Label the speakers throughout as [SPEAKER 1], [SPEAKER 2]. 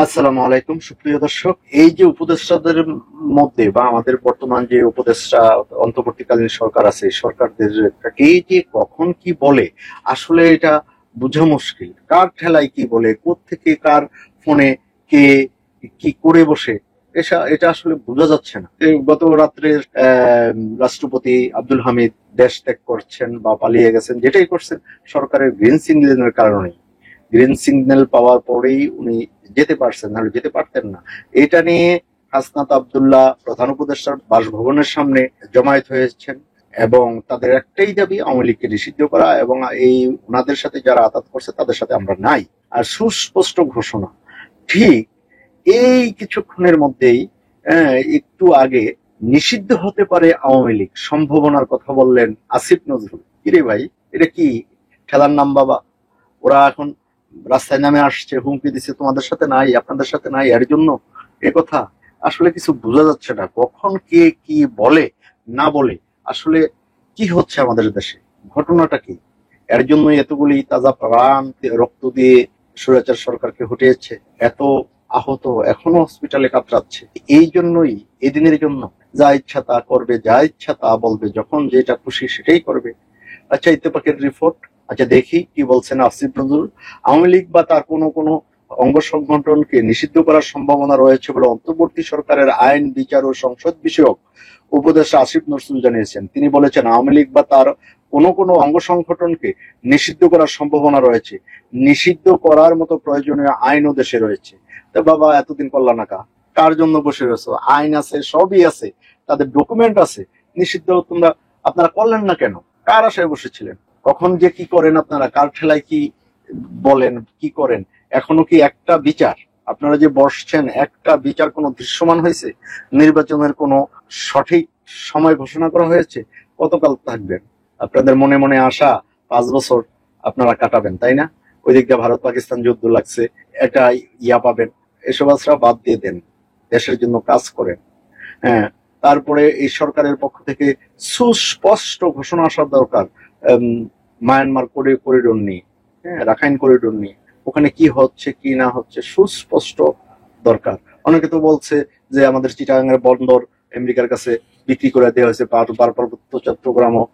[SPEAKER 1] আসসালামু আলাইকুম সুপ্রিয় দর্শক। এই যে উপদেষ্টাদের মধ্যে বা আমাদের বর্তমান যে উপদেষ্টা অন্তর্বর্তীকালীন সরকার আছে, সরকারদের এই যে কখন কি বলে আসলে এটা বোঝা মুশকিল। কার ঠেলায় কি বলে, কোত্থেকে কার ফোনে কে কি করে বসে, এটা আসলে বোঝা যাচ্ছে না। এই গত রাত্রে রাষ্ট্রপতি আব্দুল হামিদ দেশ ত্যাগ করছেন বা পালিয়ে গেছেন, যেটাই করছেন সরকারের গ্রিন সিগন্যালের কারণে। গ্রিন সিগন্যাল পাওয়ার পরেই উনি যেতে পারছেন, নাহলে যেতে পারতেন না। এটা নিয়ে হাসনাত আব্দুল্লাহ প্রধান উপদেষ্টার বাসভবনের সামনে জমায়েত হয়েছেন এবং তাদের একটাই দাবি আওয়ামী লীগকে নিষিদ্ধ করা, এবং এই ওনাদের সাথে যারা আঘাত করছে তাদের সাথে আমরা নাই। আর সুস্পষ্ট ঘোষণা ঠিক এই কিছুক্ষণের মধ্যেই, একটু আগে নিষিদ্ধ হতে পারে আওয়ামী লীগ সম্ভাবনার কথা বললেন আসিফ নজরুল। কিরে ভাই, এটা কি খেলার নাম বাবা? ওরা এখন রাস্তায় নামে আসছে, হুমকি দিচ্ছে তোমাদের সাথে নাই, আপনাদের সাথে নাই, এর জন্য এ কথা। আসলে কিছু বোঝা যাচ্ছে না কখন কে কি বলে না বলে। আসলে কি হচ্ছে আমাদের দেশে, ঘটনাটা কি? এর জন্যই এতগুলি তাজা প্রাণ রক্ত দিয়ে স্বৈরাচার সরকারকে হটিয়েছে, এত আহত এখনো হসপিটালে কাতরাচ্ছে। এই জন্যই, এই দিনের জন্য যা ইচ্ছা তা করবে, যা ইচ্ছা তা বলবে, যখন যেটা খুশি সেটাই করবে। আচ্ছা, ইত্তেফাকের রিপোর্ট, আচ্ছা দেখি কি বলছেন আসিফ নজরুল। আওয়ামী লীগ বা তার কোনো কোনো অঙ্গ সংগঠনকে নিষিদ্ধ করার সম্ভাবনা রয়েছে বলে অন্তর্বর্তী সরকারের আইন, বিচার ও সংসদ বিষয়ক উপদেষ্টা আসিফ নজরুল জানিয়েছেন। তিনি বলেছেন, আওয়ামী লীগ বা তার কোনো কোনো অঙ্গ সংগঠনকে নিষিদ্ধ করার সম্ভাবনা রয়েছে। নিষিদ্ধ করার মতো প্রয়োজনীয় আইনও দেশে রয়েছে। তো বাবা, এতদিন করলা না কার জন্য বসে রয়েছো? আইন আছে, সবই আছে, তাদের ডকুমেন্ট আছে। নিষিদ্ধ আপনারা করলেন না কেন? কার আশায় বসেছিলেন? কখন যে কি করেন আপনারা, কার ঠেলায় কি বলেন, কি করেন? এখনো কি একটা বিচার, আপনারা যে বসছেন, একটা বিচার কোনো দৃশ্যমান হয়েছে? নির্বাচনের কোনো সঠিক সময় ঘোষণা করা হয়েছে? কতকাল থাকবেন? আপনাদের মনে মনে আশা 5 বছর আপনারা কাটাবেন, তাই না? ওই দিক দিয়ে ভারত পাকিস্তান যুদ্ধ লাগছে, এটা ইয়া পাবেন। এসব আশা বাদ দিয়ে দেন, দেশের জন্য কাজ করেন। হ্যাঁ, তারপরে এই সরকারের পক্ষ থেকে সুস্পষ্ট ঘোষণা আসা দরকার। মায়ানমার করিডোর নিয়ে, হ্যাঁ, রাখাইন করিডোর নিয়ে, ওখানে কি হচ্ছে কি না হচ্ছে সুস্পষ্ট দরকার। অনেকে তো বলছে যে আমাদের চিটাগাংয়ের বন্দর আমেরিকার কাছে বিক্রি করে দেওয়া হয়েছে, পার্বত্য চট্টগ্রামও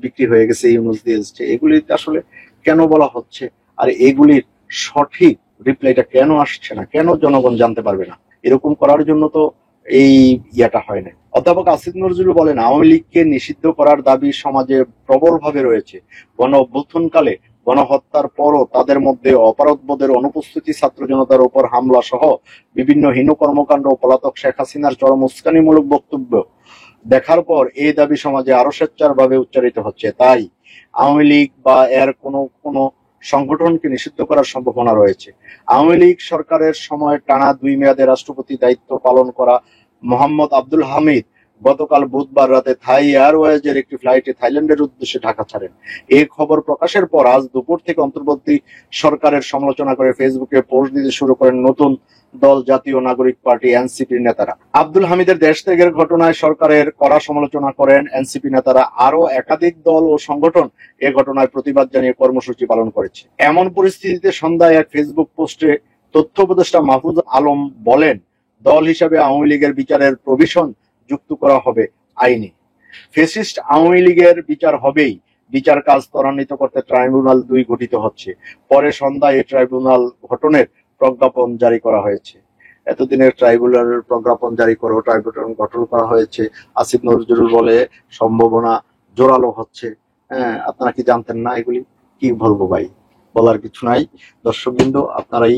[SPEAKER 1] বিক্রি হয়ে গেছে, ইউনুস দিয়ে এসছে। এগুলি আসলে কেন বলা হচ্ছে, আর এগুলির সঠিক রিপ্লাইটা কেন আসছে না, কেন জনগণ জানতে পারবে না? এরকম করার জন্য তো এই ইয়াটা হয় না। অধ্যাপক আসিফ নজরুল বলেন, আওয়ামী লীগকে নিষিদ্ধ করার দাবি সমাজে প্রবলভাবে রয়েছে। গণ অভ্যুত্থানকালে, গণহত্যার পরও তাদের মধ্যে অপরাধবোধের অনুপস্থিতি, ছাত্র জনতার উপর হামলা সহ বিভিন্ন হীন কর্মকাণ্ড ও পলাতক শেখ হাসিনার চরম উস্কানিমূলক বক্তব্য দেখার পর এই দাবি সমাজে আরো সোচ্চার ভাবে উচ্চারিত হচ্ছে। তাই আওয়ামী লীগ বা এর কোনো কোনো সংগঠনকে নিষিদ্ধ করার সম্ভাবনা রয়েছে। আওয়ামী লীগ সরকারের সময় টানা 2 মেয়াদে রাষ্ট্রপতি দায়িত্ব পালন করা মোহাম্মদ আব্দুল হামিদ গতকাল বুধবার রাতে থাই এয়ারওয়েজের একটি ফ্লাইটে থাইল্যান্ডের উদ্দেশ্যে ঢাকা ছাড়েন। এই খবর প্রকাশের পর আজ দুপুর থেকে অন্তর্বর্তী সরকারের সমালোচনা করে ফেসবুকে পোস্ট দিতে শুরু করেন নতুন দল জাতীয় নাগরিক পার্টি এনসিপির নেতারা। আব্দুল হামিদের দেশ ত্যাগের ঘটনায় সরকারের কড়া সমালোচনা করেন এনসিপি নেতারা। আরো একাধিক দল ও সংগঠন এ ঘটনায় প্রতিবাদ জানিয়ে কর্মসূচি পালন করেছে। এমন পরিস্থিতিতে সন্ধ্যায় এক ফেসবুক পোস্টে তথ্য উপদেষ্টা মাহফুজ আলম বলেন, দল হিসাবে আওয়ামী লীগের বিচারের প্রভিশন যুক্ত করা হবে আইনে। ফ্যাসিস্ট আওয়ামী লীগের বিচার হবেই। বিচার কাজ ত্বরান্বিত করতে ট্রাইব্যুনাল 2 গঠিত হচ্ছে। পরে সন্ধ্যায় এই ট্রাইব্যুনাল গঠনের প্রজ্ঞাপন জারি করা হয়েছে। এতদিনের ট্রাইব্যুনালের প্রজ্ঞাপন জারি করে ট্রাইব্যুনাল গঠন করা হয়েছে। আসিফ নজরুল বলে সম্ভাবনা জোরালো হচ্ছে। হ্যাঁ, আপনারা কি জানতেন না এগুলি? কি বলবো ভাই, বলার কিছু নাই। দর্শকবৃন্দ, আপনারাই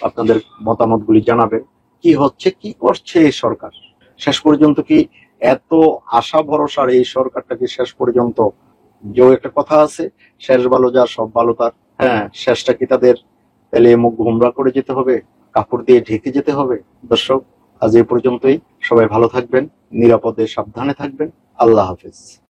[SPEAKER 1] আপনাদের মতামতগুলি জানাবেন। কি হচ্ছে, কি করছে এই সরকার? শেষ পর্যন্ত কি এত আশা ভরসার এই সরকারটা কি শেষ পর্যন্ত, যে একটা কথা আছে, শেষ ভালো যার সব ভালো তার। হ্যাঁ, শেষটা কি তাদের তাহলে মুখ গোমরা করে যেতে হবে, কাপড় দিয়ে ঢেকে যেতে হবে? দর্শক, আজ এই পর্যন্তই। সবাই ভালো থাকবেন, নিরাপদে সাবধানে থাকবেন। আল্লাহ হাফেজ।